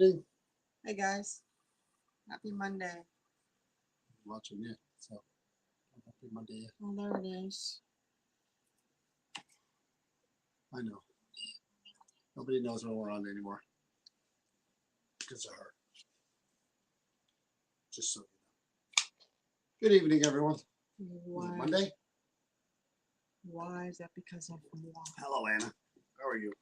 evening. Hey guys, happy Monday. I'm watching it, so happy Monday. Oh, there it is. I know. Nobody knows when we're on anymore because of her. Just so you know. Good evening, everyone. Is Why? it Monday? Why is that because of moi? Hello, Anna. How are you?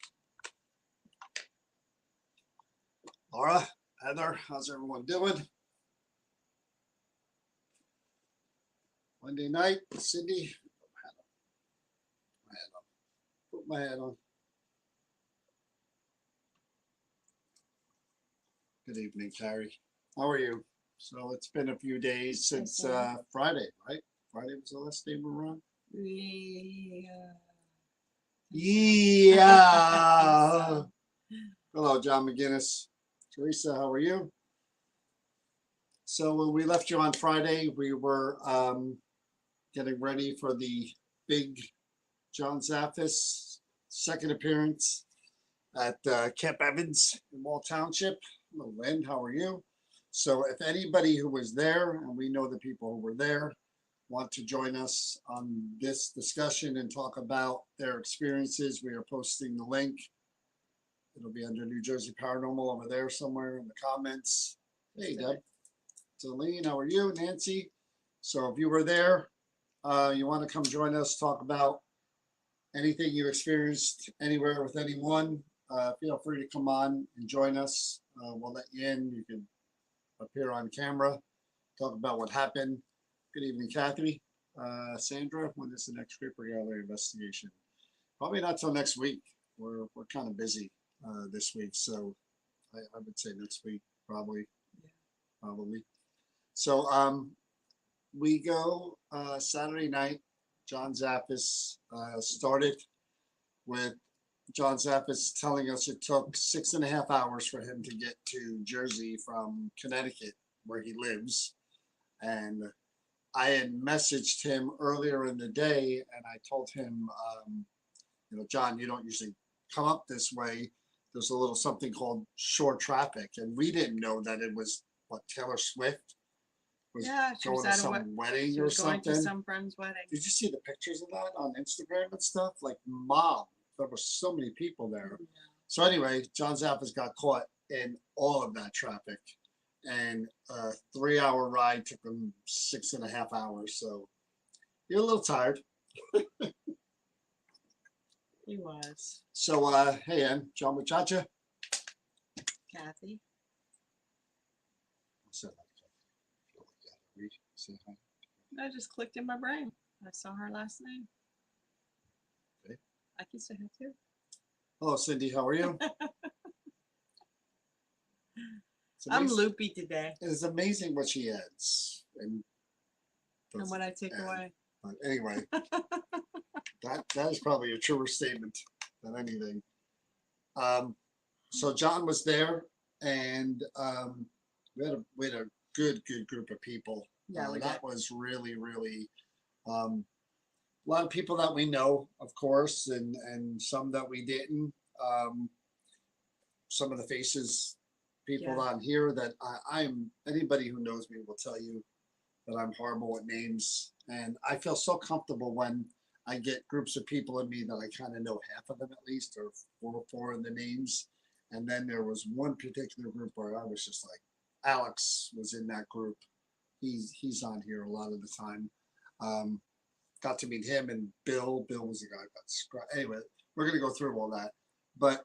Laura, Heather, how's everyone doing? Monday night, Cindy. Put my hat on. Good evening, Carrie. How are you? So it's been a few days since Friday, right? Friday was the last day we were on. Yeah. Yeah. Hello, John McGinnis. Teresa, how are you? So when we left you on Friday, we were getting ready for the big John Zaffis second appearance at Camp Evans in Wall Township. Hello, Lynn, how are you? So if anybody who was there, and we know the people who were there, want to join us on this discussion and talk about their experiences, we are posting the link. It'll be under New Jersey Paranormal over there somewhere in the comments. Hey, Deb. Celine, how are you? Nancy. So if you were there, you want to come join us, talk about anything you experienced anywhere with anyone, feel free to come on and join us. We'll let you in. You can appear on camera, talk about what happened. Good evening, Kathy. Sandra, when is the next Creeper Gallery investigation? Probably not till next week. We're kind of busy this week, so I would say next week, probably. So we go Saturday night. John Zaffis started with John Zaffis telling us it took 6.5 hours for him to get to Jersey from Connecticut, where he lives. And I had messaged him earlier in the day, and I told him, John, you don't usually come up this way. There's a little something called shore traffic, and we didn't know that it was what Taylor Swift was going to some wedding or something. Going to some friend's wedding. Did you see the pictures of that on Instagram and stuff? Like, mom, there were so many people there. Yeah. So anyway, John Zaffis got caught in all of that traffic, and a 3-hour ride took him 6.5 hours. So you're a little tired. He was. So hey, Ann, John Muchacha. Kathy. I just clicked in my brain. I saw her last name. Okay. I can say her too. Hello, Cindy. How are you? I'm loopy today. It's amazing what she adds and what I take away. But anyway, that is probably a truer statement than anything. So John was there, and we had a good group of people. Yeah, that was really a lot of people that we know, of course, and some that we didn't. Some of the faces, people on here that I'm anybody who knows me will tell you that I'm horrible with names, and I feel so comfortable when I get groups of people in me that I kind of know half of them at least, or four of the names. And then there was one particular group where I was just like, Alex was in that group. He's on here a lot of the time. Got to meet him, and Bill. Bill was the guy that got scratched. Anyway, we're gonna go through all that. But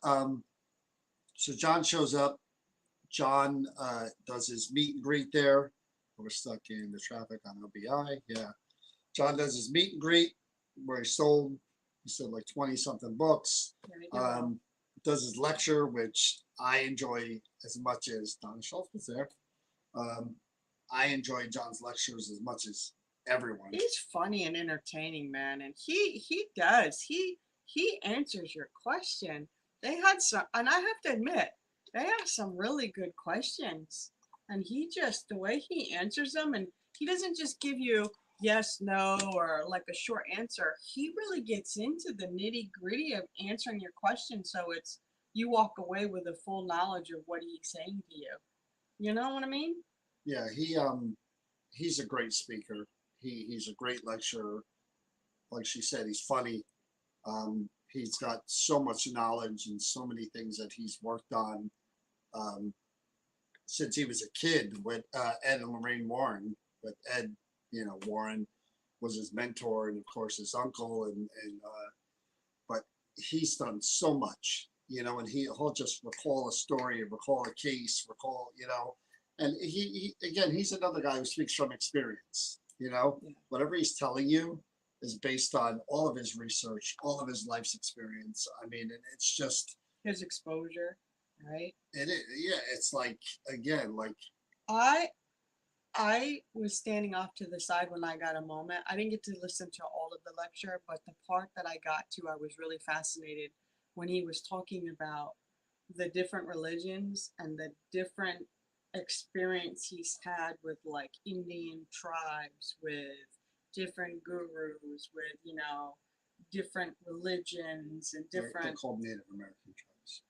so John shows up. John does his meet and greet there. We're stuck in the traffic on LBI. Yeah. John does his meet and greet where he sold like 20 something books. Does his lecture, which I enjoy as much as Don Schultz was there. I enjoy John's lectures as much as everyone. He's funny and entertaining, man, and he does. He answers your question. They had some, and I have to admit, they have some really good questions. And he just, the way he answers them, and he doesn't just give you yes, no, or like a short answer. He really gets into the nitty gritty of answering your question. So it's you walk away with a full knowledge of what he's saying to you. You know what I mean? Yeah, he's a great speaker. He's a great lecturer. Like she said, he's funny. He's got so much knowledge and so many things that he's worked on um, since he was a kid with Ed and Lorraine Warren. With Ed, Warren was his mentor and of course his uncle, and but he's done so much, and he'll just recall a story, recall a case, recall, and he again, he's another guy who speaks from experience. Yeah. Whatever he's telling you is based on all of his research, all of his life's experience. I mean, and it's just His exposure, right? yeah, it's like again, like I I was standing off to the side when I got a moment. I didn't get to listen to all of the lecture, but the part that I got to, I was really fascinated when he was talking about the different religions and the different experience he's had with like Indian tribes, with different gurus, with, different religions and they're different. called Native American tribes.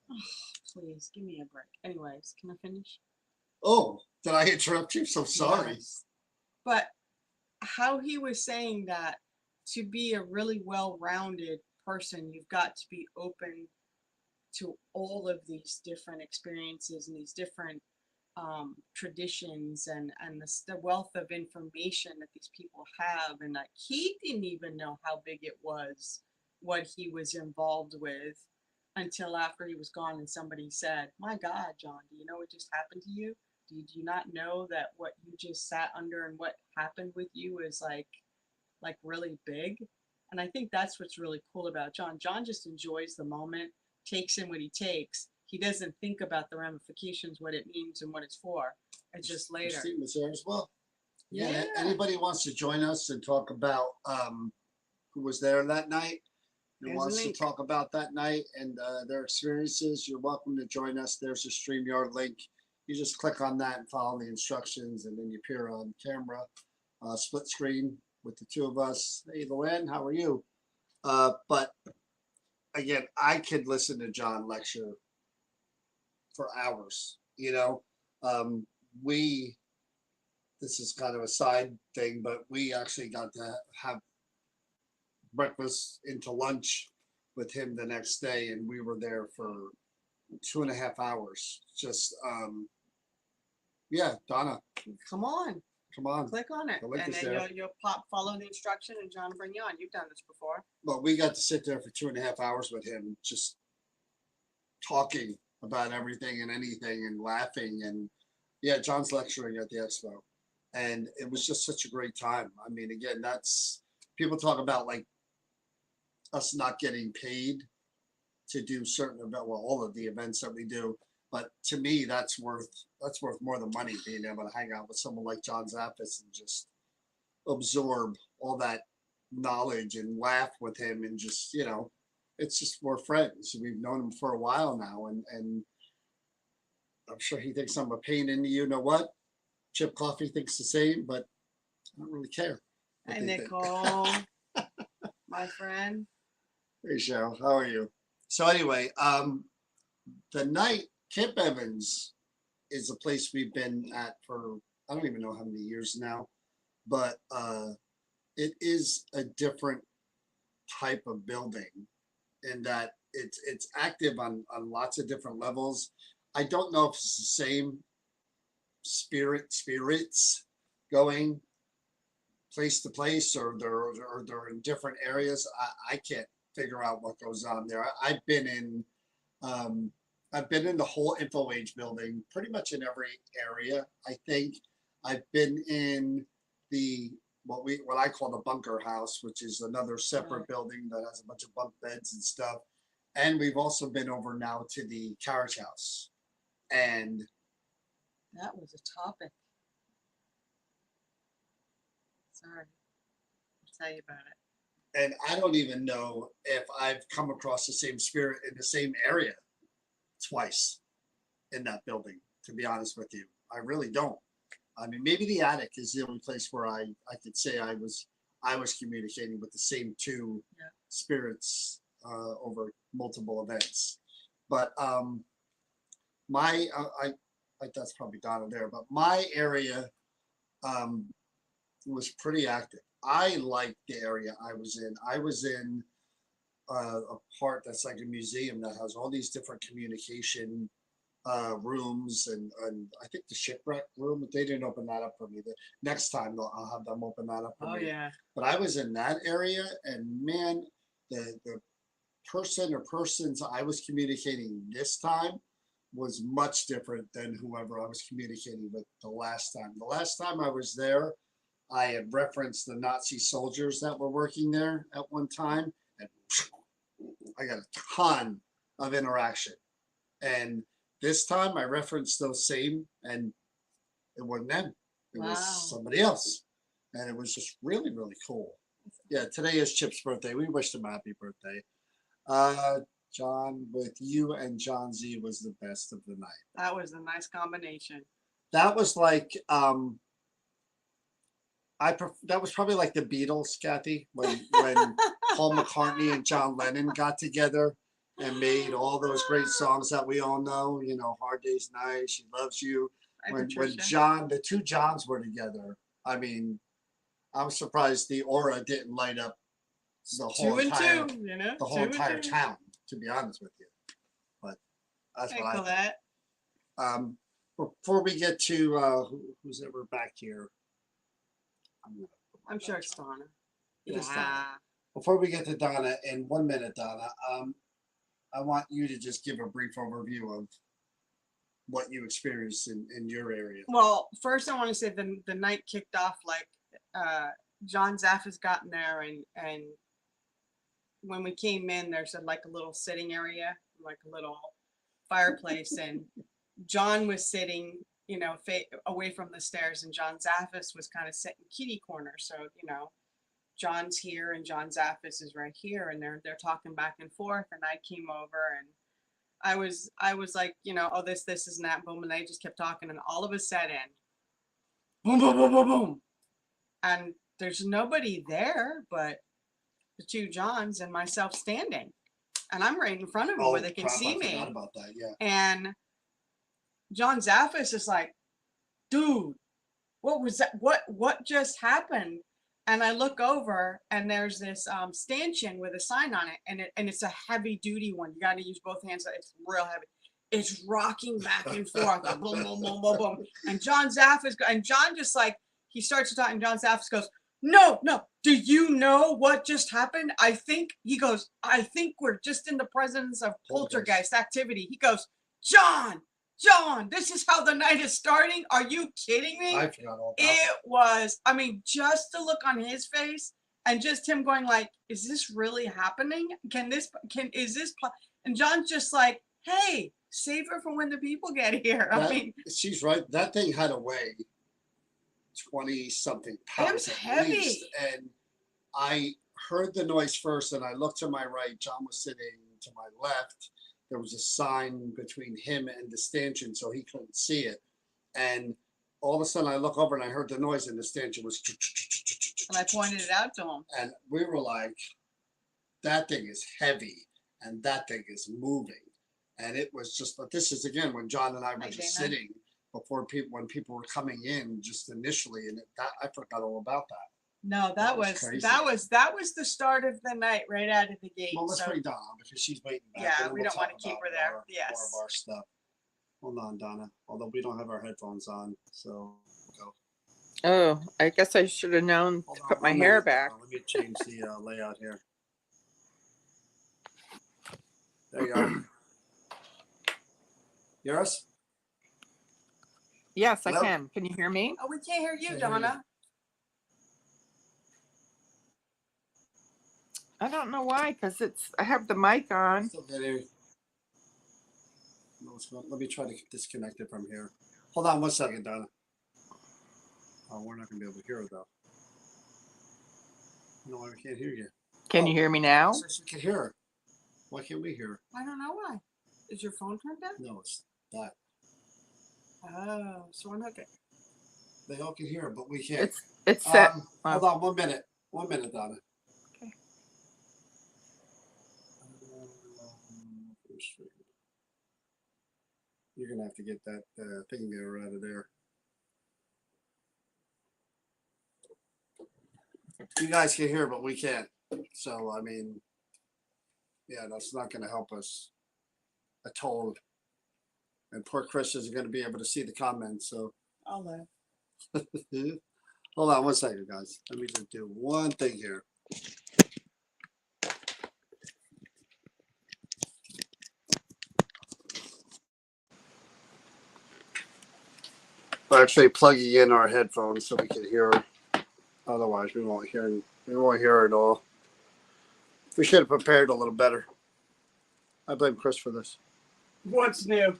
Please give me a break. Anyways, can I finish? Oh, did I interrupt you? So sorry. Yes. But how he was saying that to be a really well-rounded person, you've got to be open to all of these different experiences and these different traditions and the wealth of information that these people have, and that he didn't even know how big it was, what he was involved with, until after he was gone and somebody said, my God, John, do you know what just happened to you? Did you not know that what you just sat under and what happened with you is like really big? And I think that's what's really cool about John. John just enjoys the moment, takes in what he takes. He doesn't think about the ramifications, what it means and what it's for. It's just later. Christine was there as well. Yeah. Anybody wants to join us and talk about who was there that night, who There's a wants to link. talk about that night and their experiences, you're welcome to join us. There's a StreamYard link. You just click on that and follow the instructions, and then you appear on camera, split screen with the two of us. Hey, Luann, how are you? But again, I could listen to John lecture for hours. Um, we this is kind of a side thing, but we actually got to have breakfast into lunch with him the next day, and we were there for 2.5 hours. Just yeah, Donna, Come on, come on. click on it, The link and is then there. you'll follow the instruction, and John will bring you on. You've done this before. But we got to sit there for 2.5 hours with him, just talking about everything and anything and laughing. And yeah, John's lecturing at the expo, and it was just such a great time. I mean, again, that's people talk about like us not getting paid to do certain event, well, all of the events that we do. But to me, that's worth more than money, being able to hang out with someone like John Zappis and just absorb all that knowledge and laugh with him, and just it's just we're friends. We've known him for a while now, and I'm sure he thinks I'm a pain in the you know what. Chip Coffee thinks the same, but I don't really care. Hey, Nicole, my friend. Hey, Cheryl, how are you? So anyway, the night Camp Evans is a place we've been at for I don't even know how many years now, but it is a different type of building in that it's active on lots of different levels. I don't know if it's the same spirits going place to place, or they're in different areas. I can't figure out what goes on there. Um, I've been in the whole Info Age building, pretty much in every area. I think I've been in the what I call the bunker house, which is another separate Right. building that has a bunch of bunk beds and stuff. And we've also been over now to the carriage house. And That was a topic. Sorry, I'll tell you about it. and I don't even know if I've come across the same spirit in the same area twice in that building, to be honest with you. I really don't. I mean, maybe the attic is the only place where I could say I was communicating with the same two Yeah. spirits over multiple events. But my that's probably Donna there, but my area um, was pretty active. I liked the area I was in. I was in a part that's like a museum that has all these different communication rooms, and I think the shipwreck room, they didn't open that up for me. The next time I'll have them open that up for Oh me. yeah. But I was in that area, and man, the person or persons I was communicating this time was much different than whoever I was communicating with the last time. The last time I was there, I had referenced the Nazi soldiers that were working there at one time, and I got a ton of interaction. And this time I referenced those same, and it wasn't them. It was Wow. somebody else. And it was just really, really cool. Yeah, today is Chip's birthday. We wished him a happy birthday. John, with you and John Z was the best of the night. That was a nice combination. That was like that was probably like the Beatles, Kathy, when Paul McCartney and John Lennon got together and made all those great songs that we all know. You know, Hard Day's Night, She Loves You. When John, the two Johns were together, I mean, I'm surprised the aura didn't light up the whole entire the whole entire town. To be honest with you, but that's what I think. That. Before we get to who's ever back here, I'm sure it's Donna. It is Donna. Before we get to Donna, in 1 minute, Donna, I want you to just give a brief overview of what you experienced in your area. Well, first I want to say the night kicked off like John Zaff has gotten there, and when we came in, there's like a little sitting area, like a little fireplace, and John was sitting, you know, away from the stairs, and John Zaffis was kind of sitting kitty corner. So, you know, John's here and John Zaffis is right here, and they're talking back and forth. And I came over, and I was like, you know, oh, this is that, boom, and they just kept talking, and all of a sudden, boom, boom, boom, boom, boom, and there's nobody there but the two Johns and myself standing, and I'm right in front of them where they can see me. I forgot about that, yeah. And John Zaffis is like, dude, what was that? What just happened? And I look over, and there's this stanchion with a sign on it, and it's a heavy duty one. You got to use both hands. It's real heavy. It's rocking back and forth, like boom, boom, boom, boom, boom. And John Zaffis, and John just like, he starts to talk, and John Zaffis goes, no, do you know what just happened? I think we're just in the presence of poltergeist activity. He goes, John, this is how the night is starting. Are you kidding me? I forgot all about it. Was, I mean, just the look on his face, and just him going like, is this really happening? Is this, and John's just like, hey, save her for when the people get here. I mean, she's right. That thing had to weigh 20 something pounds. It was heavy. Least. And I heard the noise first, and I looked to my right. John was sitting to my left. There was a sign between him and the stanchion, so he couldn't see it. And all of a sudden, I look over and I heard the noise, and the stanchion was. And I pointed it out to him. And we were like, that thing is heavy, and that thing is moving. And it was just, but this is again when John and I were just sitting before when people were coming in just initially, and I forgot all about that. No, that was the start of the night right out of the gate. Well, let's bring Donna on because she's waiting back. Yeah, we don't want to keep her there. Yes. More of our stuff. Hold on, Donna. Although we don't have our headphones on, so we'll go. Oh, I guess I should have known to put my hair back. Let me change the layout here. There you go. Hear us? Yes, Hello? I can. Can you hear me? Oh, we can't hear you, Donna. I don't know why, because I have the mic on. Let me try to disconnect it from here. Hold on 1 second, Donna. Oh, we're not going to be able to hear her, though. No, I can't hear you. Can you hear me now? So she can hear her. Why can't we hear her? I don't know why. Is your phone turned down? No, it's that. Oh, so unhook it. They all can hear her, but we can't. It's set. Hold on 1 minute. 1 minute, Donna. Okay. You're gonna have to get that thing there out of there. You guys can hear, but we can't. So I mean, yeah, that's not gonna help us at all. And poor Chris isn't gonna be able to see the comments. So I'll live. hold on 1 second, guys. Let me just do one thing here. We're actually plugging in our headphones so we can hear. Otherwise, we won't hear. We won't hear it all. We should have prepared a little better. I blame Chris for this. What's new?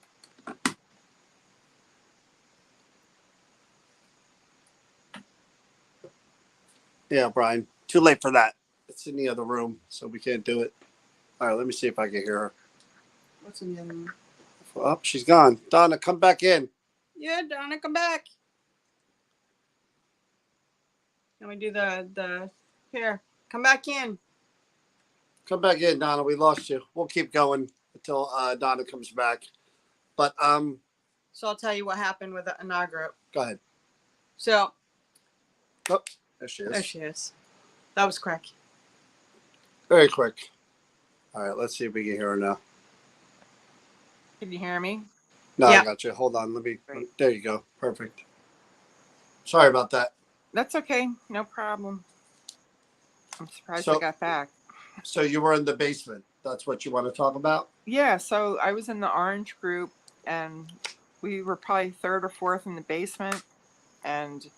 Yeah, Brian. Too late for that. It's in the other room, so we can't do it. All right, let me see if I can hear her. What's in the other room? Oh, she's gone. Donna, come back in. Yeah, Donna, come back. Can we do the here? Come back in. Come back in, Donna. We lost you. We'll keep going until Donna comes back. But So I'll tell you what happened with the inaugural. go ahead. So Oh, there she is. there she is. That was quick. Very quick. All right, let's see if we can hear her now. Can you hear me? No, Yeah. I got you. Hold on. Let me. Great. There you go. Perfect. Sorry about that. That's okay. No problem. I'm surprised So- I got back. So you were in the basement. That's what you want to talk about? Yeah, so I was in the orange group and we were probably third or fourth in the basement, and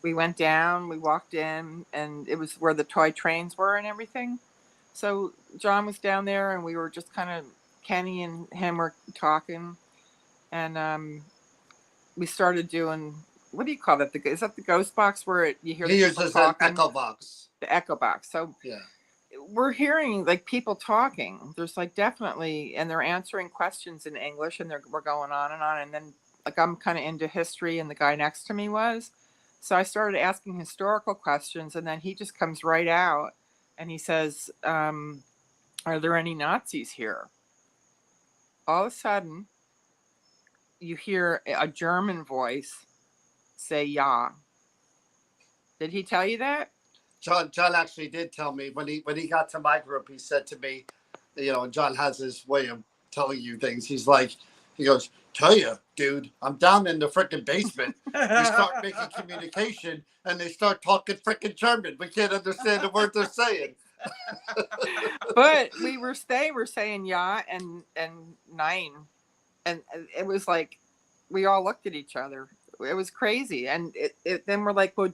we went down, we walked in, and it was where the toy trains were and everything. So John was down there and we were just kind of, Kenny and him were talking, and we started doing, what do you call that? Is that the ghost box where you hear He the people uses an talking? echo box. The echo box. So Yeah. we're hearing like people talking. There's like definitely, and they're answering questions in English, and we're going on, and then like I'm kind of into history, and the guy next to me was, so I started asking historical questions, and then he just comes right out, and he says, "Are there any Nazis here?" All of a sudden, you hear a German voice say, "Yeah." Did he tell you that? John actually did tell me when he got to my group, he said to me, John has his way of telling you things. He goes, tell you, dude, I'm down in the freaking basement. We start making communication and they start talking freaking German. We can't understand the word they're saying. But they were saying yeah and nine, and it was like we all looked at each other. It was crazy, and then we're like, well,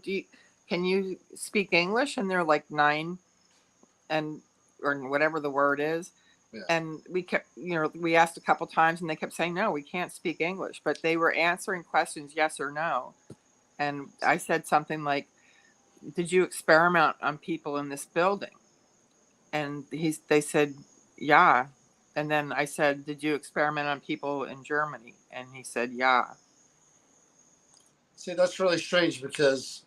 can you speak English? And they're like nine, and or whatever the word is. Yeah. And we kept, we asked a couple times, and they kept saying no, we can't speak English. But they were answering questions yes or no, and I said something like, "Did you experiment on people in this building?" And they said, yeah. And then I said, did you experiment on people in Germany? And he said, yeah. See, that's really strange because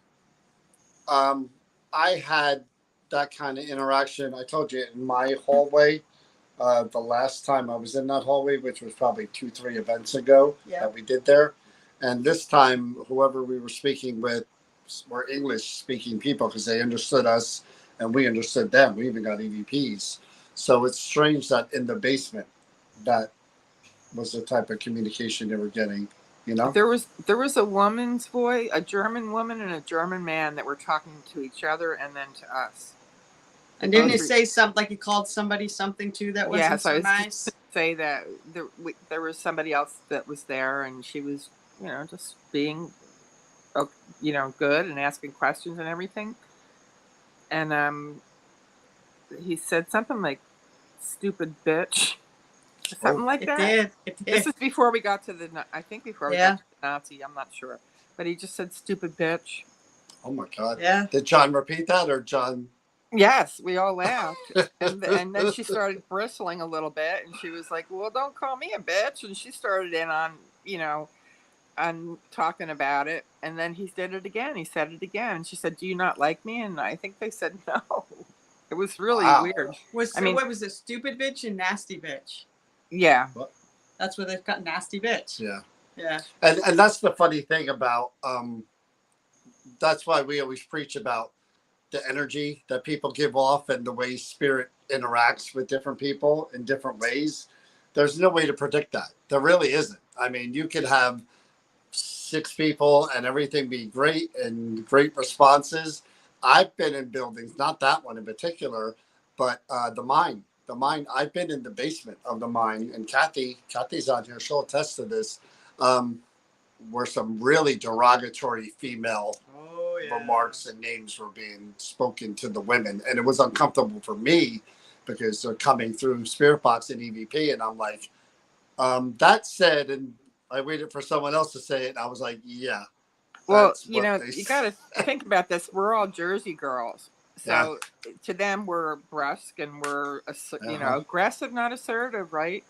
I had that kind of interaction. I told you in my hallway the last time I was in that hallway, which was probably 2-3 events ago that we did there. And this time, whoever we were speaking with were English speaking people because they understood us and we understood them. We even got EVPs. So it's strange that in the basement, that was the type of communication they were getting, There was a woman's voice, a German woman and a German man that were talking to each other and then to us. And didn't he say something like he called somebody something too that wasn't so nice? Say that there was somebody else that was there, and she was, just being, good and asking questions and everything. And he said something like "stupid bitch," something like that. It did. This is before we got to I think before we got to the Nazi. I'm not sure, but he just said "stupid bitch." Oh my God! Yeah. Did John repeat that, or John? Yes, we all laughed, and then she started bristling a little bit, and she was like, "Well, don't call me a bitch," and she started in on, on talking about it, and then he did it again. He said it again, and she said, "Do you not like me?" And I think they said no. It was really weird. What was it? Stupid bitch and nasty bitch? Yeah. What? That's where they've got nasty bitch. Yeah. Yeah. And that's the funny thing about that's why we always preach about the energy that people give off and the way spirit interacts with different people in different ways. There's no way to predict that. There really isn't. I mean, you could have 6 people and everything be great and great responses. I've been in buildings, not that one in particular, but the mine. I've been in the basement of the mine, and Kathy's on here. She'll attest to this. Um, where some really derogatory female remarks and names were being spoken to the women, and it was uncomfortable for me because they're coming through Spirit Box and EVP, and I'm like, that said, and I waited for someone else to say it, and I was like, yeah. Well, you know, you got to think about this. We're all Jersey girls. So to them, we're brusque and we're, you know, aggressive, not assertive, right?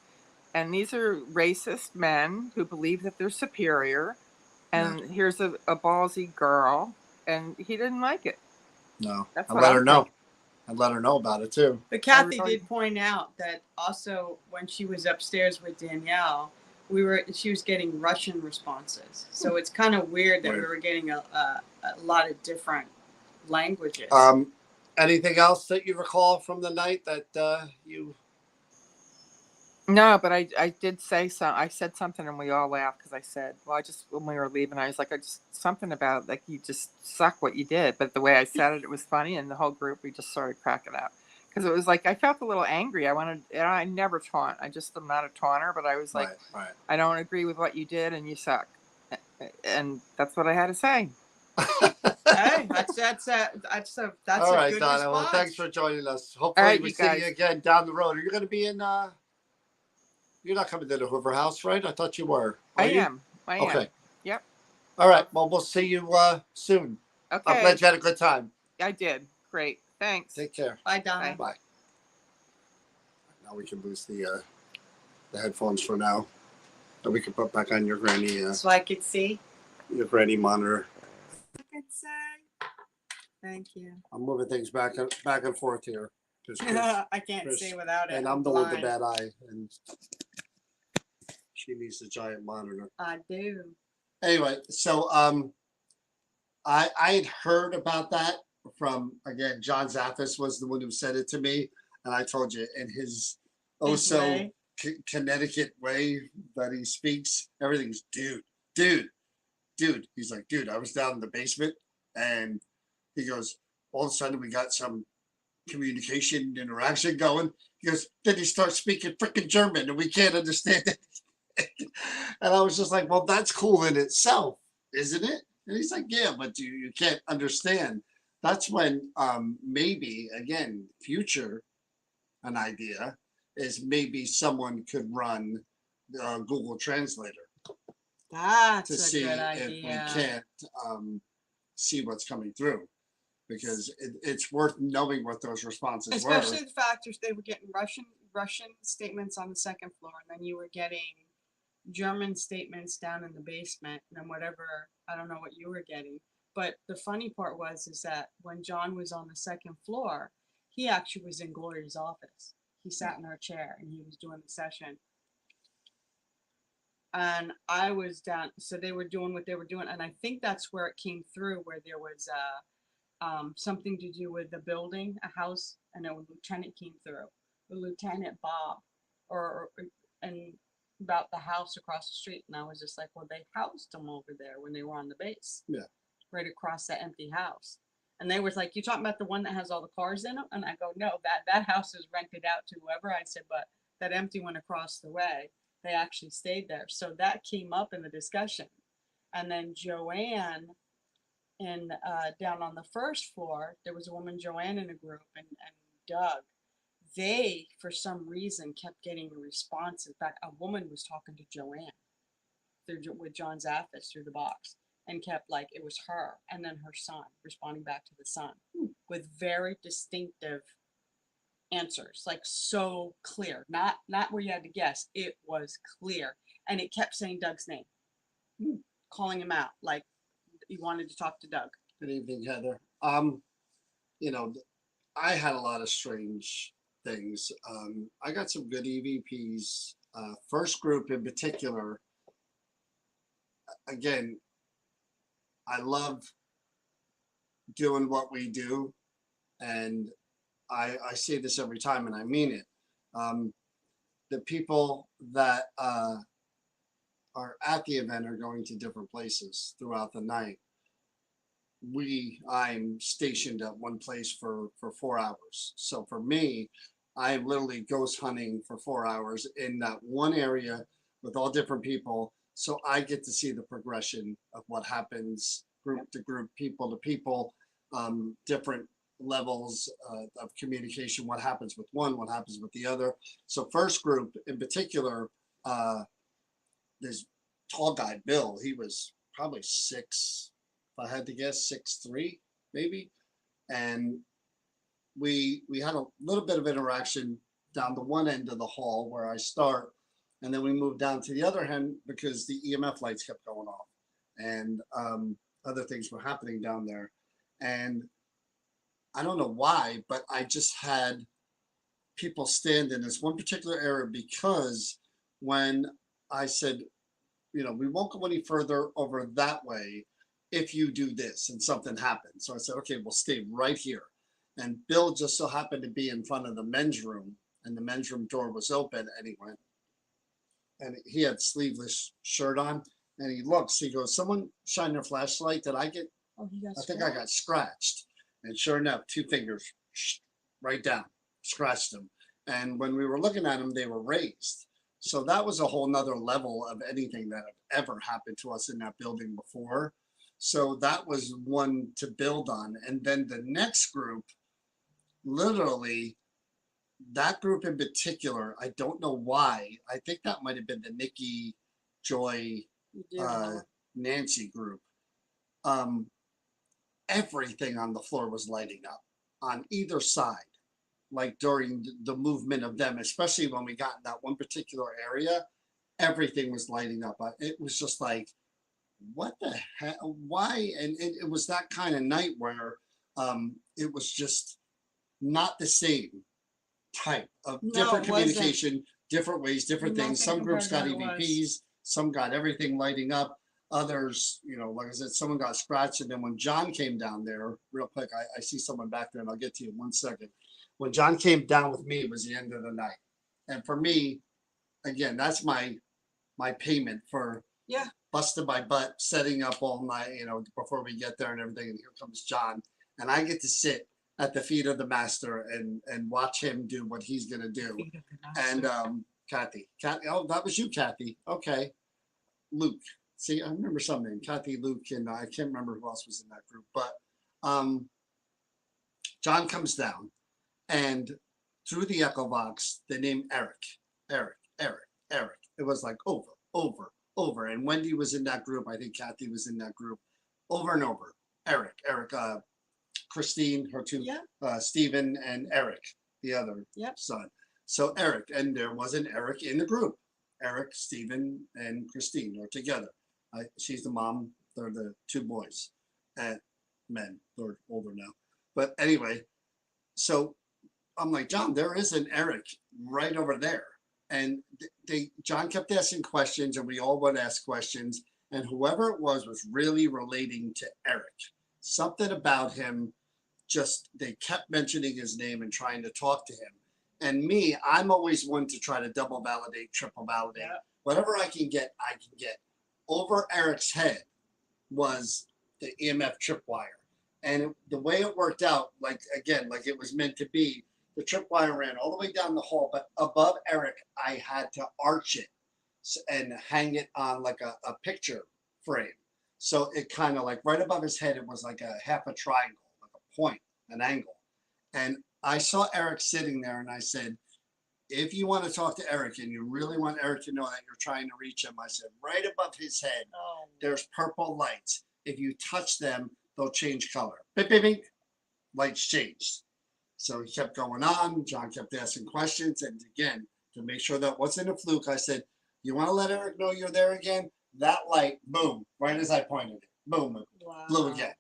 And these are racist men who believe that they're superior. And here's a ballsy girl, and he didn't like it. No, that's I what let her know. I let her know about it too. But Kathy did point out that also when she was upstairs with Danielle, she was getting Russian responses. So it's kind of weird that we were getting a lot of different languages. Anything else that you recall from the night that you? No, but I did say something. I said something and we all laughed because I said, well, when we were leaving, I was like, something about like, you just suck what you did. But the way I said it, it was funny. And the whole group, we just started cracking up because it was like, I felt a little angry. And I never taunt. I just am not a taunter, but I was like, I don't agree with what you did and you suck. And that's what I had to say. Hey, that's all right, a good Donna. Response. Well, thanks for joining us. Hopefully we see you again down the road. Are you going to be in, you're not coming to the Hoover House, right? I thought you were. I am. Okay. Yep. All right. Well, we'll see you soon. Okay. I'm glad you had a good time. I did. Great. Thanks. Take care. Bye, Donna. Bye. Now we can lose the headphones for now. And we can put back on your granny. So I could see. Your granny monitor. I could say. Thank you. I'm moving things back and forth here. I can't see without it. And I'm the one with the bad eye, and she needs the giant monitor. I do. Anyway, so I had heard about that from, again, John Zaffis was the one who said it to me, and I told you in his Connecticut way that he speaks, everything's dude. He's like, dude, I was down in the basement, and he goes, all of a sudden we got some communication interaction going. He goes, then he starts speaking freaking German and we can't understand it. And I was just like, well, that's cool in itself, isn't it? And he's like, yeah, but you can't understand. That's when maybe, again, future, an idea is maybe someone could run Google Translator. That's a good idea. If we can't see what's coming through. Because it's worth knowing what those responses were. Especially the fact they were getting Russian statements on the second floor, and then you were getting German statements down in the basement, and then whatever, I don't know what you were getting. But the funny part is that when John was on the second floor, he actually was in Gloria's office. He sat in her chair, and he was doing the session. And I was down, so they were doing what they were doing, and I think that's where it came through, where there was something to do with the building, a house, and a lieutenant came through. The Lieutenant Bob, and about the house across the street, and I was just like, well, they housed them over there when they were on the base. Yeah. Right across that empty house. And they was like, you talking about the one that has all the cars in them? And I go, no, that house is rented out to whoever. I said, but that empty one across the way, they actually stayed there. So that came up in the discussion. And then Joanne, down on the first floor, there was a woman, Joanne, in a group, and Doug. They, for some reason, kept getting responses. In fact, a woman was talking to Joanne with John's Zaffis through the box, and kept like it was her, and then her son responding back to the son with very distinctive answers, like so clear, not where you had to guess. It was clear, and it kept saying Doug's name, calling him out, like he wanted to talk to Doug. Good evening, Heather. I had a lot of strange things. I got some good EVPs First group in particular, again, I love doing what we do, and I say this every time, and I mean it. The people that are at the event are going to different places throughout the night. I'm stationed at one place for 4 hours. So for me, I literally ghost hunting for 4 hours in that one area with all different people. So I get to see the progression of what happens group to group, people to people, different levels of communication, what happens with one, what happens with the other. So first group in particular, this tall guy, Bill, he was probably six, if I had to guess, 6'3", maybe. And we had a little bit of interaction down the one end of the hall where I start, and then we moved down to the other end because the EMF lights kept going off, and other things were happening down there. And I don't know why, but I just had people stand in this one particular area because when I said, we won't go any further over that way if you do this, and something happened. So I said, okay, we'll stay right here. And Bill just so happened to be in front of the men's room, and the men's room door was open, and he went, and he had sleeveless shirt on, and he looks, he goes, someone shine their flashlight. Did I get, Oh, he got I think I got scratched. And sure enough, 2 fingers right down, scratched them. And when we were looking at them, they were raised. So that was a whole nother level of anything that had ever happened to us in that building before. So that was one to build on. And then the next group, literally, that group in particular, I don't know why. I think that might have been the Nikki, Joy, Yeah. Nancy group. Everything on the floor was lighting up on either side, like during the movement of them, especially when we got in that one particular area, everything was lighting up. It was just like, what the heck? Why? And it was that kind of night where it was just not the same type of No, different it wasn't. communication, different ways, different things. Nothing Some groups got compared to what it was. EVPs, some got everything lighting up. Others, like I said, someone got scratched. And then when John came down there, real quick, I see someone back there, and I'll get to you in 1 second. When John came down with me, it was the end of the night. And for me, again, that's my payment for Yeah. busting my butt, setting up all night, before we get there and everything. And here comes John, and I get to sit at the feet of the master and watch him do what he's gonna do. And Kathy, oh, that was you, Kathy. Okay, Luke. See, I remember some name, Kathy, Luke, and I can't remember who else was in that group. But John comes down, and through the echo box, the name Eric. It was like over. And Wendy was in that group. I think Kathy was in that group, over and over. Eric, Christine, her two, Yeah. Stephen, and Eric, the other Yep. son. So Eric, and there was an Eric in the group. Eric, Stephen, and Christine are together. She's the mom. They're the 2 boys, and men. They're older now. But anyway, so I'm like, John, there is an Eric right over there. And John kept asking questions, and we all would ask questions. And whoever it was really relating to Eric. Something about him, just they kept mentioning his name and trying to talk to him. And me, I'm always one to try to double validate, triple validate. Yeah. Whatever I can get, I can get. Over Eric's head was the EMF tripwire. And the way it worked out, like it was meant to be, the tripwire ran all the way down the hall, but above Eric, I had to arch it and hang it on like a picture frame. So it kind of like right above his head, it was like a half a triangle, like a point, an angle. And I saw Eric sitting there, and I said, if you want to talk to Eric and you really want Eric to know that you're trying to reach him, I said, right above his head, there's purple lights. If you touch them, they'll change color. Beep, beep, beep. Lights changed. So he kept going on. John kept asking questions. And again, to make sure that wasn't a fluke, I said, you want to let Eric know you're there again? That light, boom, right as I pointed it, boom, Wow. blew again.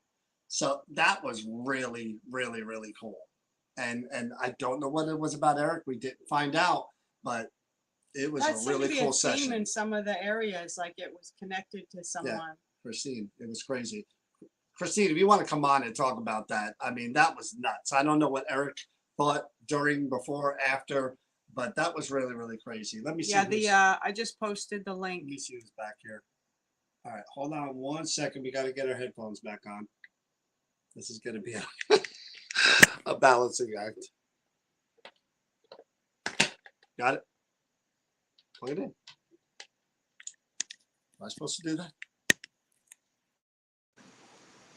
So that was really, really, really cool. And I don't know what it was about Eric. We didn't find out, but It was That a seemed really to be cool a theme session. in some of the areas, like it was connected to someone. Christine, it was crazy. Christine, if you want to come on and talk about that, I mean, that was nuts. I don't know what Eric thought during, before, after, but that was really, really crazy. Let me see. Yeah, I just posted the link. Let me see who's back here. All right, hold on 1 second. We got to get our headphones back on. This is going to be a balancing act. Got it? Plug it in. Am I supposed to do that?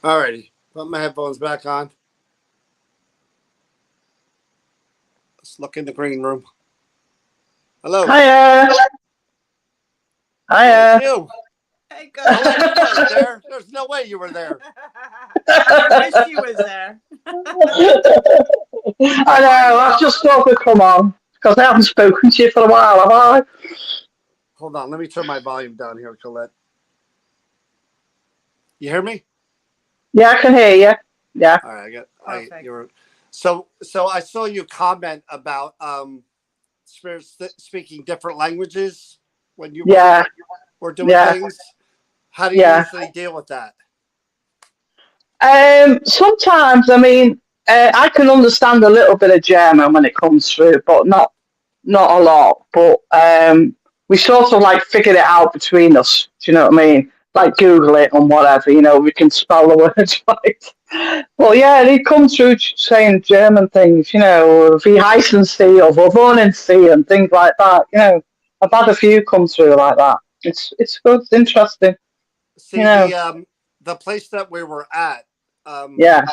All righty. Put my headphones back on. Let's look in the green room. Hello. Hiya. Oh, Hiya. it's you. Hey, Oh, good. you weren't there. There's no way you were there. I wish she was there. I know, I've just thought to come on because I haven't spoken to you for a while, have I? Hold on. Let me turn my volume down here, Colette. You hear me? Yeah, I can hear you. Yeah, All right. Perfect. You're. So I saw you comment about spirits speaking different languages when you yeah, were doing yeah, things. How do you yeah. usually deal with that? Sometimes, I mean, I can understand a little bit of German when it comes through, but not a lot. But we sort of like figured it out between us. Do you know what I mean? Like Google it and whatever. You know, we can spell the words right. Well, yeah, they come through saying German things. You know, wie heißen Sie or wo wohnen Sie and things like that. You know, I've had a few come through like that. It's good. It's interesting. You See know. the place that we were at. Yeah.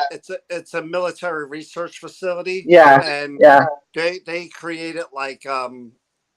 It's a military research facility, Yeah. and Yeah. they created like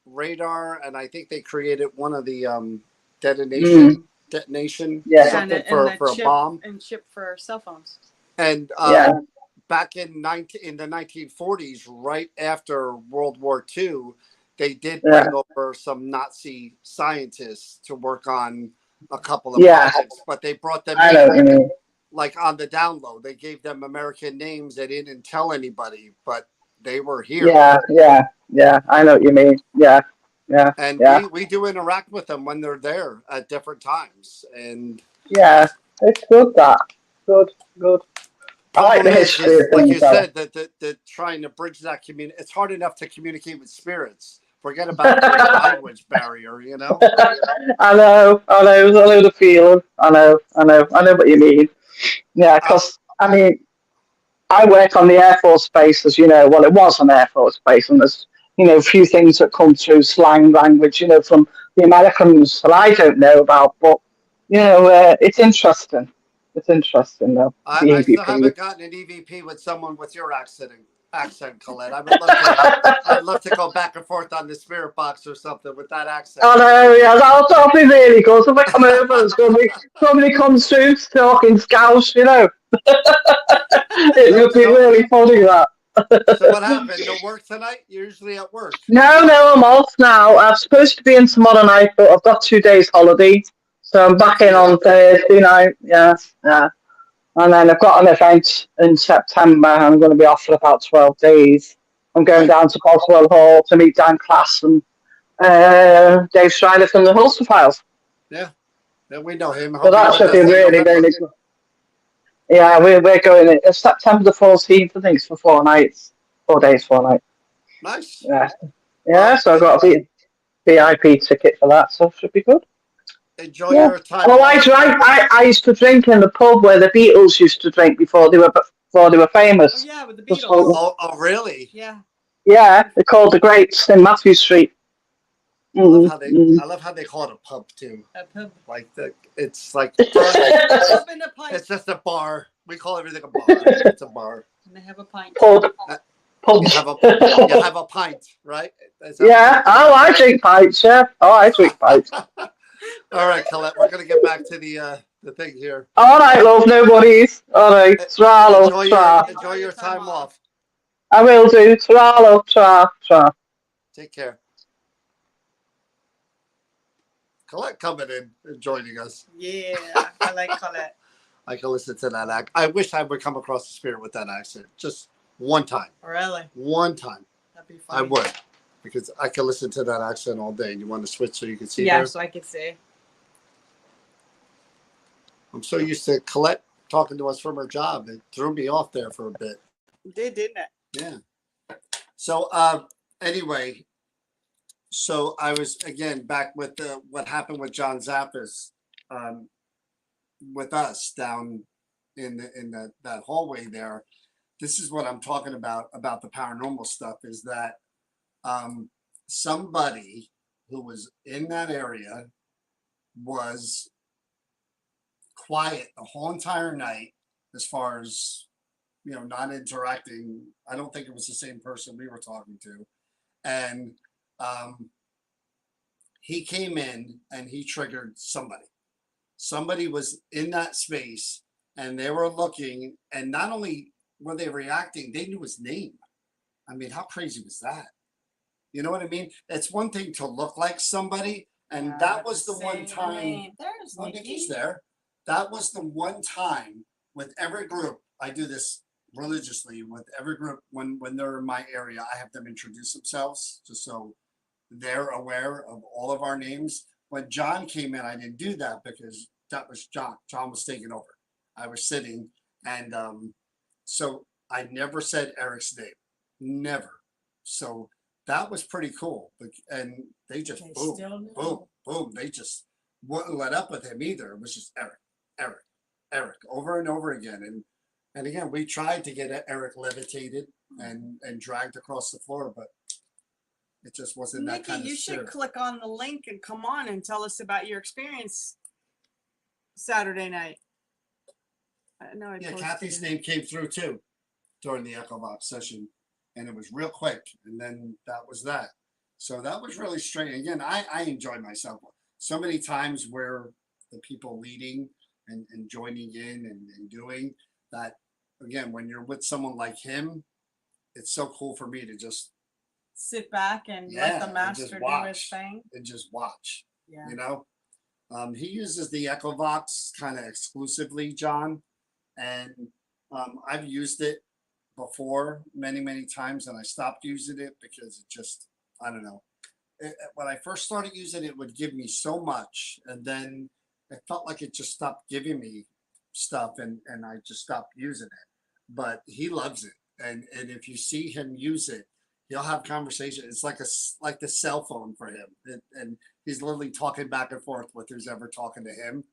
radar, and I think they created one of the Mm. detonation Yeah. Yeah, and something and the for a chip bomb. and chip for cell phones. And Yeah. back in the 1940s, right after World War II, they did Yeah. bring over some Nazi scientists to work on a couple of Yeah. projects, but they brought them I know what you in mean. like on the down low. They gave them American names. They didn't tell anybody, but they were here. Yeah, yeah, yeah. I know what you mean. Yeah, yeah, And yeah, we do interact with them when they're there at different times. And yeah. It's good that. Good, good. I like problem the history is of like things you though. said, that the trying to bridge that community. It's hard enough to communicate with spirits. Forget about the language barrier. You know. I know the feeling. I know what you mean. Yeah, Uh, because I mean, I work on the Air Force base, as you know. Well, it was an Air Force base, and there's a few things that come through slang language, from the Americans that I don't know about. But it's interesting. It's interesting though. The I still EVP. haven't gotten an EVP with someone with your accent, Colette. I would love to. I'd love to go back and forth on the spirit box or something with that accent. I know, yeah, that'll be really good. If I come over and somebody comes through talking scouse, it So would be really funny that. so what happened? No work tonight? You're usually at work. No, I'm off now. I'm supposed to be in tomorrow night, but I've got 2 days holiday. So I'm Good back for in you. on Thursday night. Yeah, yeah. And then I've got an event in September. I'm going to be off for about 12 days. I'm going Right. down to Boswell Hall to meet Dan Class and Dave Strider from the Hulster Files. Yeah. Yeah, we know him. So He'll be that with should be us in really, November. really good. Yeah, we're going in September the 14th, I think, it's for 4 nights. 4 days, 4 nights. Nice. Yeah. Yeah, Well, so I got a VIP ticket for that, so it should be good. enjoy Yeah. your time Oh, off. I used to drink in the pub where the Beatles used to drink before they were Oh famous. yeah, with the Just Beatles. Oh, really? Yeah. yeah, they're called the Grapes in Matthew Street. Mm, mm. I love how they call it a pub too. A pub. Like it's like for us, A it's pub and a pint. it's just a bar. We call everything a bar. It's a bar. And they have a pint. Pub. Uh, You Pubs. have a pint, right? Is that what Yeah. Oh, I drink pints. Yeah. Oh, I drink pints. All right, Colette, we're gonna get back to the thing here. All right, love. No worries. All right. E- Tra, love. Enjoy Tra. your time off. I will do. Tra, love. Tra. Tra. Take care. Colette coming in and joining us. Yeah, I like Colette. I can listen to that act. I wish I would come across the spirit with that accent. Just one time. Really? One time. That'd be funny. I would. because I can listen to that accent all day. You want to switch so you can see Yeah, her? so I could see. I'm so used to Colette talking to us from her job. It threw me off there for a bit. It did, didn't it? Yeah. So anyway, so I was again back with what happened with John Zappas um, with us down in that hallway there. This is what I'm talking about the paranormal stuff. Is that somebody who was in that area was quiet the whole entire night, as far as not interacting. I don't think it was the same person we were talking to, and um, he came in and he triggered somebody. Somebody was in that space and they were looking, and not only were they reacting, they knew his name. I mean, how crazy was that? You know what I mean? It's one thing to look like somebody, and that was the one time. There's Well, Nikki. Nikki's there. That was the one time with every group. I do this religiously with every group when they're in my area. I have them introduce themselves just so they're aware of all of our names. When John came in, I didn't do that because that was John. John was taking over. I was sitting, and so I never said Eric's name, never. So that was pretty cool. And they just They boom, still knew. boom, boom. They just wouldn't let up with him either. It was just Eric, Eric, Eric, over and over again. And again, we tried to get Eric levitated and dragged across the floor, but it just wasn't that Nikki, kind of you spirit. should click on the link and come on and tell us about your experience Saturday night. I know I Yeah, posted Kathy's it. name came through too during the Echo Box session, and it was real quick, and then that was that. So that was really strange. Again, I enjoyed myself so many times where the people leading and joining in and doing that. Again, when you're with someone like him, it's so cool for me to just Sit back and let yeah the and master just do his watch thing. and just watch. Yeah. You know, he uses the Echo Box kind of exclusively, John, and I've used it before many times, and I stopped using it because it just I don't know. When I first started using it, it would give me so much, and then it felt like it just stopped giving me stuff, and I just stopped using it. But he loves it, and if you see him use it, he'll have conversation. It's like like the cell phone for him, and he's literally talking back and forth with who's ever talking to him.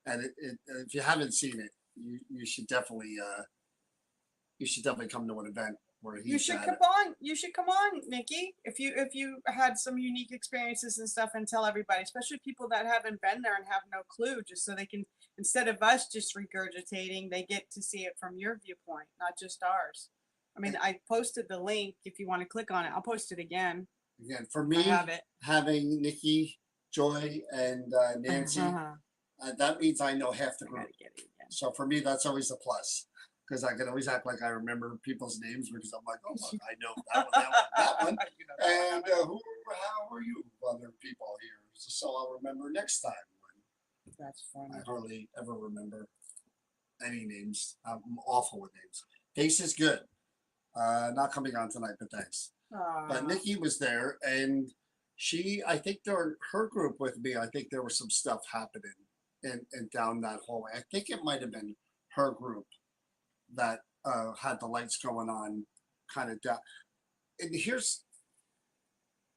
And if you haven't seen it, you should definitely come to an event where he's You should at come it. on. You should come on, Nikki. If you had some unique experiences and stuff, and tell everybody, especially people that haven't been there and have no clue, just so they can, instead of us just regurgitating, they get to see it from your viewpoint, not just ours. I mean, I posted the link. If you want to click on it, I'll post it again. Again, for I me, have it. having Nikki, Joy, and Nancy, that means I know half the I group. gotta get it again. So for me, that's always a plus because I can always act like I remember people's names because I'm like, oh, look, I know that one. You know that And one. how are you, other people here? So I'll remember next time. That's I funny. hardly ever remember any names. I'm awful with names. Face is good. Not coming on tonight, but thanks. But Nikki was there, and I think her group with me. I think there was some stuff happening and down that hallway. I think it might have been her group that had the lights going on, kind of down. And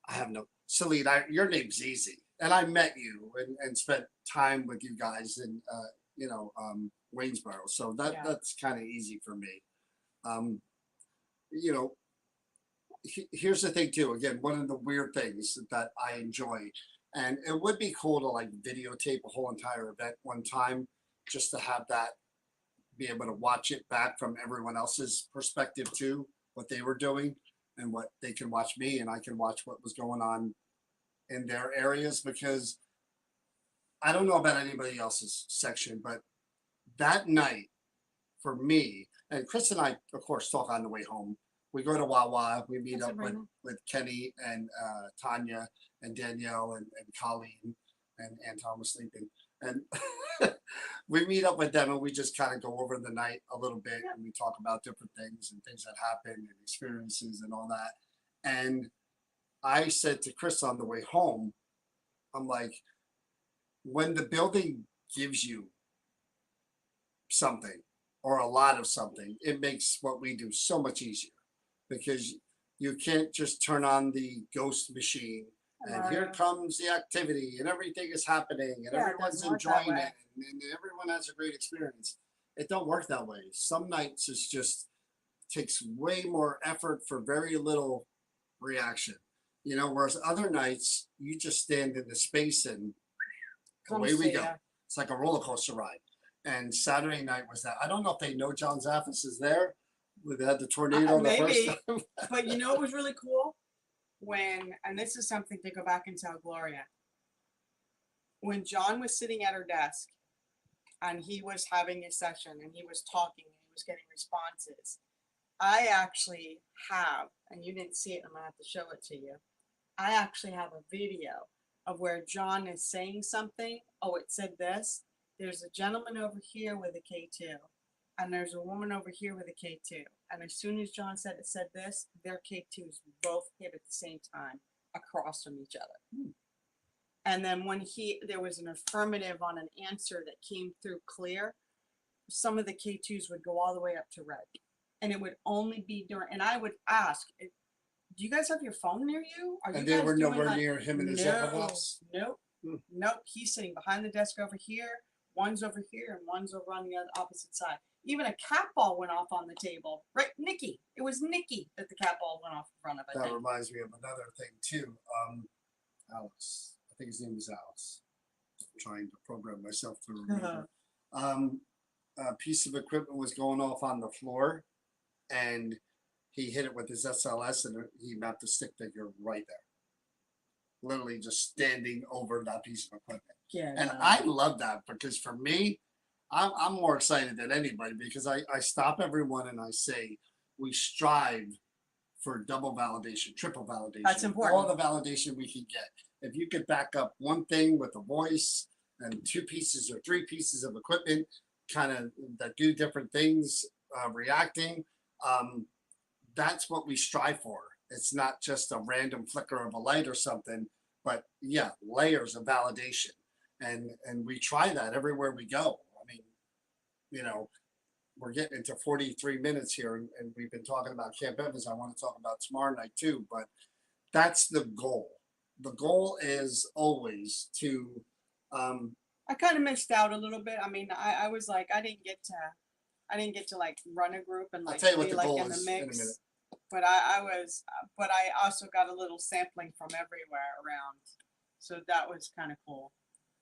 I have no Celine. Your name's easy, and I met you and spent time with you guys in Waynesboro, so that's kind of easy for me. Um, you know, here's the thing too. Again, one of the weird things that I enjoy, and it would be cool to like videotape a whole entire event one time, just to have that, be able to watch it back from everyone else's perspective too, what they were doing, and what they can watch me, and I can watch what was going on in their areas, because I don't know about anybody else's section, but that night for me, and Chris and I, of course, talk on the way home. We go to Wawa, we meet up with Kenny and Tanya and Danielle and Colleen, and Anton was sleeping. And we meet up with them and we just kind of go over the night a little bit, and we talk about different things and things that happen and experiences and all that. And I said to Chris on the way home, I'm like, when the building gives you something or a lot of something, it makes what we do so much easier because you can't just turn on the ghost machine and here comes the activity and everything is happening and Yeah, it everyone's doesn't work that enjoying way. it and everyone has a great experience. It don't work that way. Some nights it's just takes way more effort for very little reaction. You know, whereas other nights you just stand in the space and away Comes we to go. ya. It's like a roller coaster ride. And Saturday night was that. I don't know if they know John Zaffis is there. We had the tornado the first Maybe. time. But you know what was really cool? When, and this is something to go back and tell Gloria, when John was sitting at her desk and he was having a session and he was talking and he was getting responses, I actually have, and you didn't see it, I'm gonna have to show it to you. I actually have a video of where John is saying something. Oh, it said this. There's a gentleman over here with a K2, and there's a woman over here with a K2. And as soon as John said it said this, their K2s both hit at the same time across from each other. And then when there was an affirmative on an answer that came through clear, some of the K2s would go all the way up to red. And it would only be during, and I would ask, do you guys have your phone near you? Are And you they guys were doing nowhere like, near him and his box. Nope. Hmm. Nope. He's sitting behind the desk over here. One's over here and one's over on the other opposite side. Even a cat ball went off on the table. Right, Nikki. It was Nikki that the cat ball went off in front of. I That think. reminds me of another thing too. Alex. I think his name is Alex. I'm trying to program myself to remember. A piece of equipment was going off on the floor and he hit it with his SLS and he mapped the stick figure right there. Literally just standing over that piece of equipment. Yeah. And I love that because for me, I'm more excited than anybody because I stop everyone and I say, we strive for double validation, triple validation. That's important. All the validation we can get. If you could back up one thing with a voice and two pieces or three pieces of equipment kind of that do different things, reacting, that's what we strive for. It's not just a random flicker of a light or something, but yeah, layers of validation. And we try that everywhere we go. I mean, you know, we're getting into 43 minutes here and we've been talking about Camp Evans. I want to talk about tomorrow night too, but that's the goal. The goal is always to I kind of missed out a little bit. I mean, I was like, I didn't get to like run a group and I'll like tell you what be the like goal in the is in a mix. minute. But but I also got a little sampling from everywhere around. So that was kind of cool.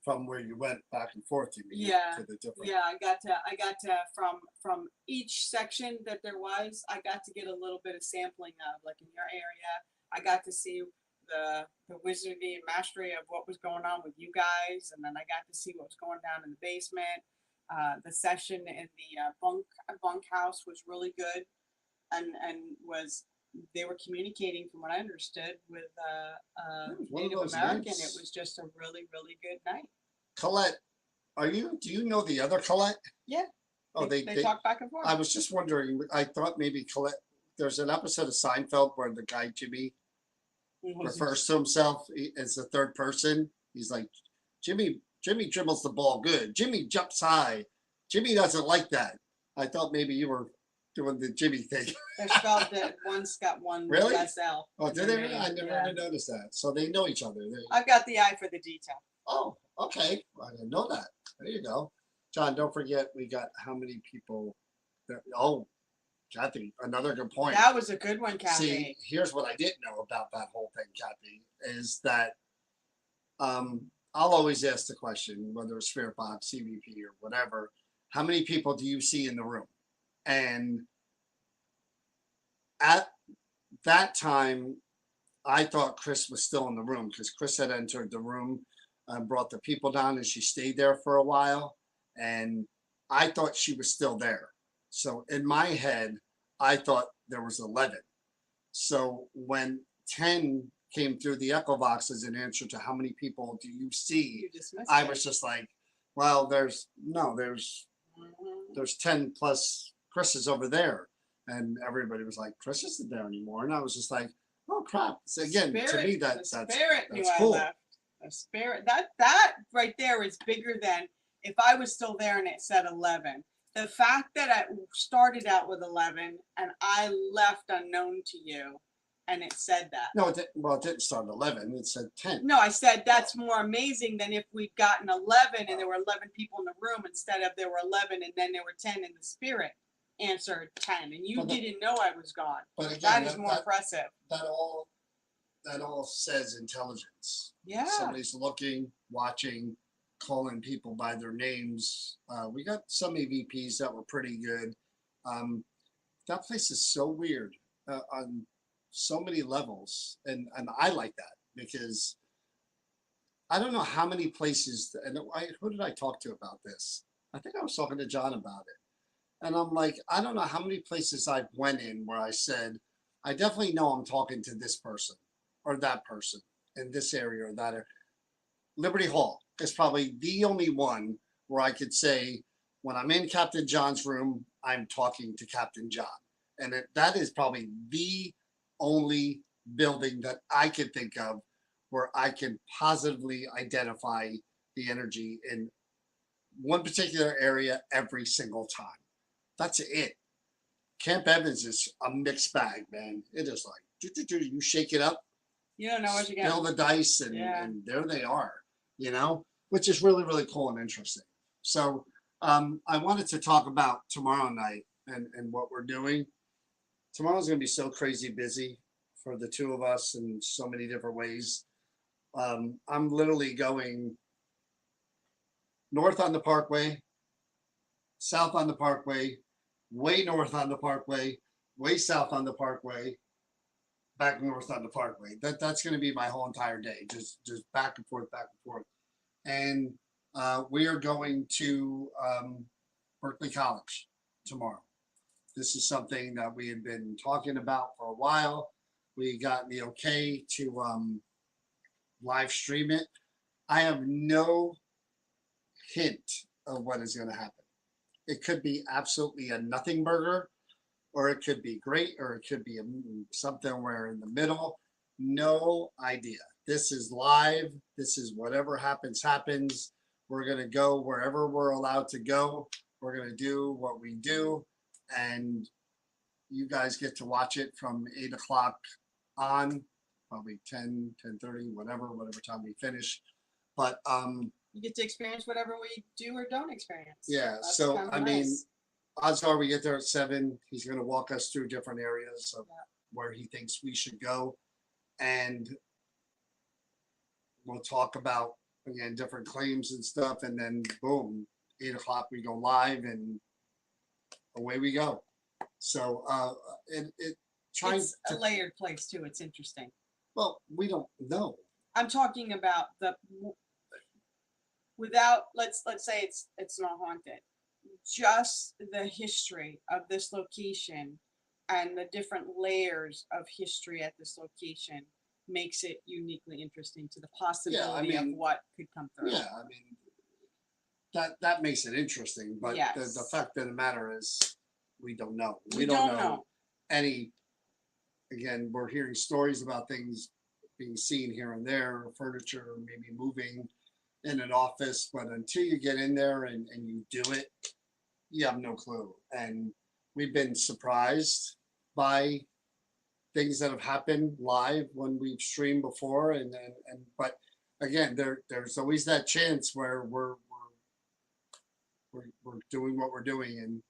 From where you went back and forth, you mean, Yeah. to the different. Yeah, I got to from each section that there was, I got to get a little bit of sampling of, like in your area. I got to see the wizardry and mastery of what was going on with you guys, and then I got to see what was going down in the basement. The session in the bunkhouse was really good, and was they were communicating, from what I understood, with one of Native those American. nights. It was just a really, really good night. Colette, do you know the other Colette? Yeah. Oh, they talk back and forth. I was just wondering, I thought maybe Colette, there's an episode of Seinfeld where the guy Jimmy refers to himself as the third person. He's like, Jimmy dribbles the ball good. Jimmy jumps high. Jimmy doesn't like that. I thought maybe you were doing the Jimmy thing. They're spelled that one's got one Really? SL. Oh, in did their they? name. I never Yeah. even noticed that. So they know each other. I've got the eye for the detail. Oh, okay. I didn't know that. There you go. John, don't forget we got how many people Kathy, another good point. That was a good one, Kathy. See, here's what I didn't know about that whole thing, Kathy, is that I'll always ask the question, whether it's Spirit Box, CVP, or whatever, how many people do you see in the room? And at that time, I thought Chris was still in the room because Chris had entered the room and brought the people down, and she stayed there for a while. And I thought she was still there. So in my head, I thought there was 11. So when 10 came through the echo box as an answer to how many people do you see, You dismissed I it. was just like, well, there's 10 plus Chris's over there. And everybody was like, Chris isn't there anymore. And I was just like, oh crap. So again, to me, the that's spirit knew that's I cool. left. The spirit that right there is bigger than if I was still there and it said 11. The fact that I started out with 11 and I left unknown to you, and it said that. No, it didn't start at 11. It said 10. No, I said that's more amazing than if we'd gotten 11 and there were 11 people in the room instead of there were 11 and then there were 10 and the spirit answered 10 and you didn't know I was gone. But again, That is more impressive. That all says intelligence. Yeah. Somebody's looking, watching, calling people by their names. We got some EVPs that were pretty good. That place is so weird on so many levels, and I like that because I don't know how many places. And who did I talk to about this? I think I was talking to John about it, and I'm like, I don't know how many places I've went in where I said, I definitely know I'm talking to this person or that person in this area or that area. Liberty Hall is probably the only one where I could say, when I'm in Captain John's room, I'm talking to Captain John. And that is probably the only building that I could think of where I can positively identify the energy in one particular area every single time. That's it. Camp Evans is a mixed bag, man. It is like, you shake it up, You don't know what you're spill getting. the dice, and there they are, which is really, really cool and interesting. So I wanted to talk about tomorrow night and what we're doing. Tomorrow's going to be so crazy busy for the two of us in so many different ways. I'm literally going north on the Parkway, south on the Parkway, way north on the Parkway, way south on the Parkway, back north on the Parkway. That's going to be my whole entire day, just back and forth, and we are going to Berkeley College tomorrow. This is something that we had been talking about for a while. We got the okay to live stream it. I have no hint of what is going to happen. It could be absolutely a nothing burger, or it could be great, or it could be something where in the middle. No idea. This is live. This is whatever happens. We're going to go wherever we're allowed to go. We're going to do what we do. And you guys get to watch it from 8 o'clock on, probably 10, 10:30, whatever time we finish. But You get to experience whatever we do or don't experience. yeah, That's so kinda I nice. mean, odds are we get there at 7. He's going to walk us through different areas of where he thinks we should go. And we'll talk about, again, different claims and stuff. And then boom, 8 o'clock, we go live and away we go. So It's a layered place too. It's interesting. Well, we don't know. I'm talking about without let's say it's not haunted. Just the history of this location and the different layers of history at this location makes it uniquely interesting to the possibility of what could come through. Yeah, I mean, that makes it interesting, but the fact of the matter is we don't know. We don't know any. Again, we're hearing stories about things being seen here and there, furniture maybe moving in an office, but until you get in there and you do it, you have no clue. And we've been surprised by things that have happened live when we've streamed before, but again, there's always that chance where we're doing what we're doing, and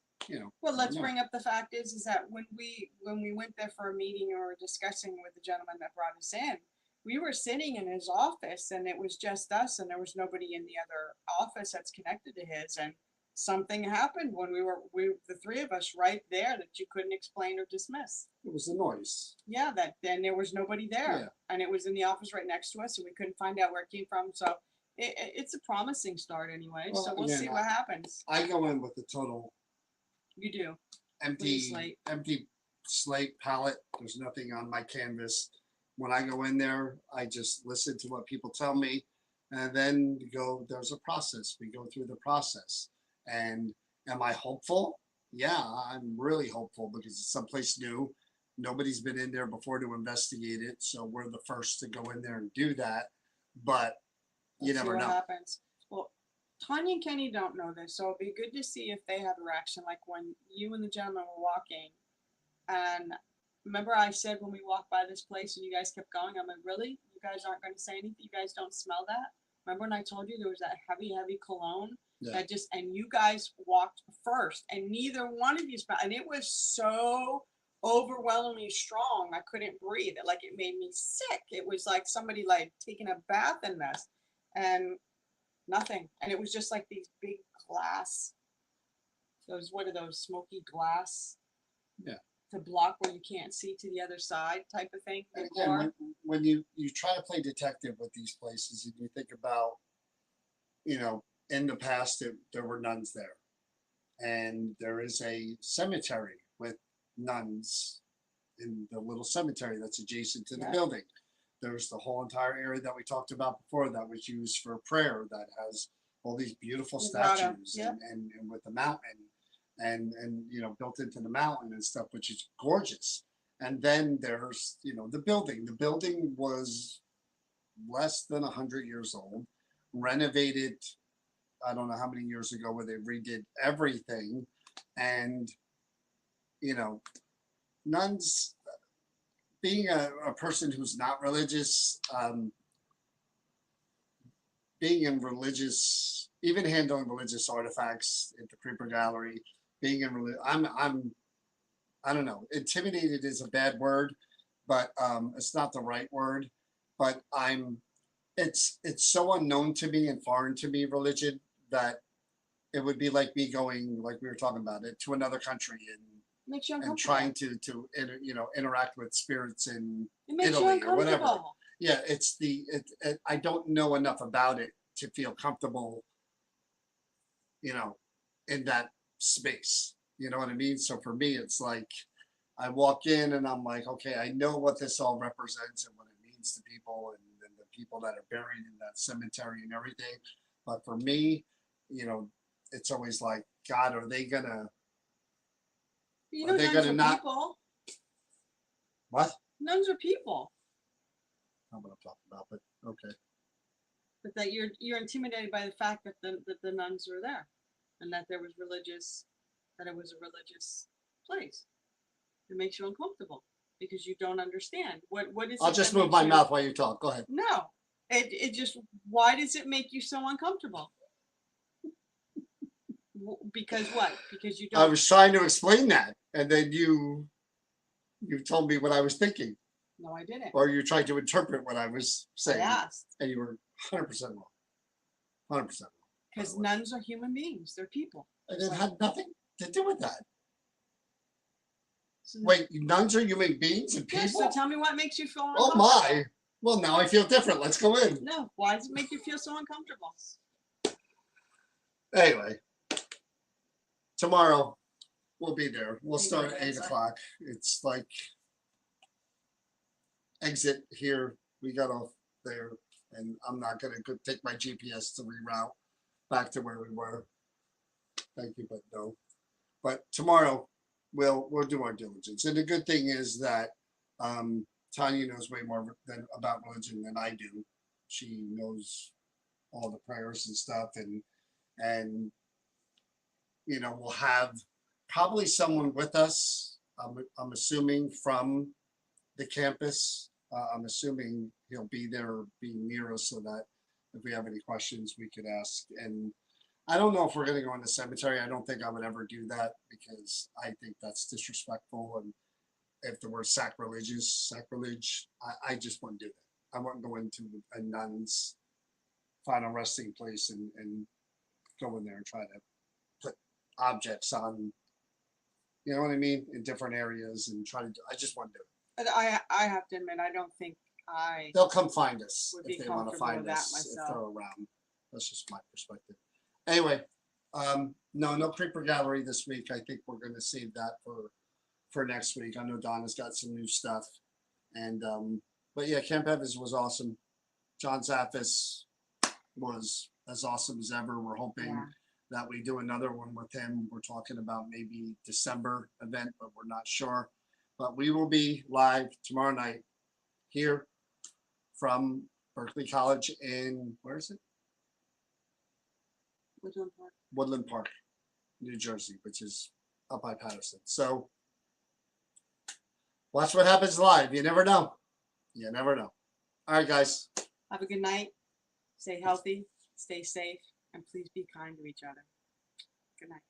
Well, let's bring up the fact is that when we went there for a meeting or discussing with the gentleman that brought us in, we were sitting in his office and it was just us and there was nobody in the other office that's connected to his, and something happened when the three of us right there that you couldn't explain or dismiss. It was the noise. Yeah, that then there was nobody there, and it was in the office right next to us, and we couldn't find out where it came from. So it's a promising start anyway. Well, so we'll again, see what happens. I go in with the total You do. empty slate palette. There's nothing on my canvas. When I go in there, I just listen to what people tell me, and then there's a process. We go through the process. And am I hopeful? Yeah, I'm really hopeful because it's someplace new. Nobody's been in there before to investigate it, so we're the first to go in there and do that. But you Let's see never what know. happens. Well, Tanya and Kenny don't know this, so it'd be good to see if they have a reaction. Like when you and the gentleman were walking, and remember I said when we walked by this place and you guys kept going, I'm like, really? You guys aren't going to say anything? You guys don't smell that? Remember when I told you there was that heavy, heavy cologne Yeah. that just, and you guys walked first, and neither one of you smelled, and it was so overwhelmingly strong. I couldn't breathe. Like it made me sick. It was like somebody like taking a bath in this, and nothing. And it was just like these big glass. Those, what are those, smoky glass? Yeah. To block where you can't see to the other side type of thing. And again, when you try to play detective with these places, and you think about, in the past there were nuns there, and there is a cemetery with nuns in the little cemetery that's adjacent to the building. There's the whole entire area that we talked about before that was used for prayer, that has all these beautiful statues and with the mountain and built into the mountain and stuff, which is gorgeous. And then there's the building. The building was less than 100 years old, renovated I don't know how many years ago, where they redid everything. And nuns, being a person who's not religious, being in religious, even handling religious artifacts at the Creeper Gallery, being in I don't know, intimidated is a bad word, but it's not the right word. But it's so unknown to me and foreign to me, religion, that it would be like me going, like we were talking about it, to another country and trying to interact with spirits in Italy or whatever. Yeah, I don't know enough about it to feel comfortable, in that space. You know what I mean? So for me, it's like I walk in and I'm like, okay, I know what this all represents and what it means to people and the people that are buried in that cemetery and everything. But for me, it's always like, God, are they gonna not? People. What? Nuns are people. I don't know what I'm talking about, but okay. But that you're intimidated by the fact that the nuns are there, and that it was a religious place. It makes you uncomfortable because you don't understand what is. I'll just move my mouth while you talk. Go ahead. No, it just, why does it make you so uncomfortable? Because what? Because you don't. I was trying to explain that, and then you told me what I was thinking. No, I didn't. Or you tried to interpret what I was saying. I asked. And you were 100% wrong. 100% wrong. Because nuns are human beings. They're people. And it had nothing to do with that. So, wait, nuns are human beings and people? Yeah, so tell me what makes you feel uncomfortable. Oh my. Well, now I feel different. Let's go in. No, why does it make you feel so uncomfortable? Anyway. Tomorrow, we'll be there. We'll start at 8 o'clock. It's like exit here. We got off there, and I'm not going to take my GPS to reroute back to where we were. Thank you, but no. But tomorrow, we'll do our diligence. And the good thing is that Tanya knows way more about religion than I do. She knows all the prayers and stuff, and we'll have probably someone with us. I'm assuming from the campus. I'm assuming he'll be there or be near us so that if we have any questions, we could ask. And I don't know if we're going to go in the cemetery. I don't think I would ever do that because I think that's disrespectful. And if the word sacrilege, I just wouldn't do that. I wouldn't go into a nun's final resting place and go in there and try to put objects on, you know what I mean, in different areas and try to do, I just wouldn't do it. But I have to admit, I don't think they'll come find us would if be they want to comfortable find with that us if myself. they're around. That's just my perspective. Anyway, no Creeper Gallery this week. I think we're going to save that for next week. I know Donna's got some new stuff, and but yeah, Camp Evans was awesome. John Zaffis was as awesome as ever. We're hoping that we do another one with him. We're talking about maybe December event, but we're not sure. but we will be live tomorrow night here from Berkeley College in, where is it? Woodland Park. Woodland Park, New Jersey, which is up by Patterson. So watch what happens live. You never know. You never know. All right, guys. Have a good night. Stay healthy, stay safe, and please be kind to each other. Good night.